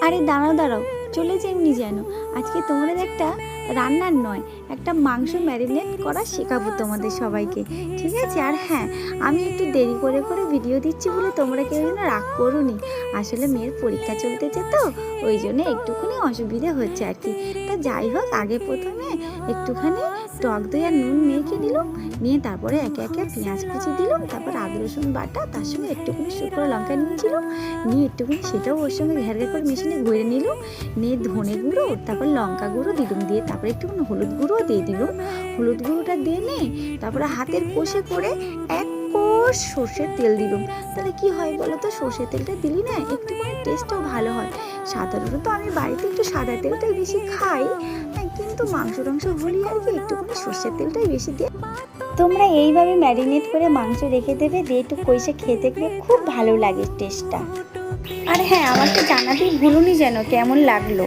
আরে দাঁড়াও দাঁড়াও, চলে যেমনি যেন আজকে তোমাদের একটা রান্নার নয়, একটা মাংস ম্যারিনেট করা শেখাবো তোমাদের সবাইকে, ঠিক আছে? আর হ্যাঁ, আমি একটু দেরি করে করে ভিডিও দিচ্ছি বলে তোমরা কেউ যেন রাগ করোনি। আসলে মেয়ের পরীক্ষা চলতেছে তো, ওই জন্য একটুখানি অসুবিধা হচ্ছে আর কি। তা যাই হোক, আগে প্রথমে একটুখানি টক দই আর নুন মেখে নিলাম, নিয়ে তারপরে একে একে পেঁয়াজ কুচি দিলাম, তারপর আদা রসুন বাটা, তার সঙ্গে একটুখানি শুকনো লঙ্কা নিয়েছিলাম, নিয়ে একটুখানি সেটাও ওর সঙ্গে ঘেরে করে মিশিয়ে ঘুরে নিলাম, নিয়ে ধনে গুঁড়ো তারপর লঙ্কা গুঁড়ো দিলাম, দিয়ে তারপরে একটুখানি হলুদ গুঁড়ো দিয়ে দিলাম। হলুদ গুঁড়োটা দিয়ে নিয়ে তারপরে হাতের কষে করে এক কোষ সর্ষের তেল দিলাম। তাহলে কি হয় বলো তো, সর্ষের তেলটা দিলি না একটুখানি টেস্টটাও ভালো হয়। সাধারণত আমি বাড়িতে একটু সাদা তেলটাই বেশি খাই, কিন্তু মাংস টাংস হলে আর কি একটুখানি সর্ষের তেলটাই বেশি দিয়ে। তোমরা এইভাবে ম্যারিনেট করে মাংস রেখে দেবে, দিয়ে একটু কষে খেতে গেলে খুব ভালো লাগে টেস্টটা। আর হ্যাঁ, আমাকে জানাতেই ভুলুনি যেন কেমন লাগলো।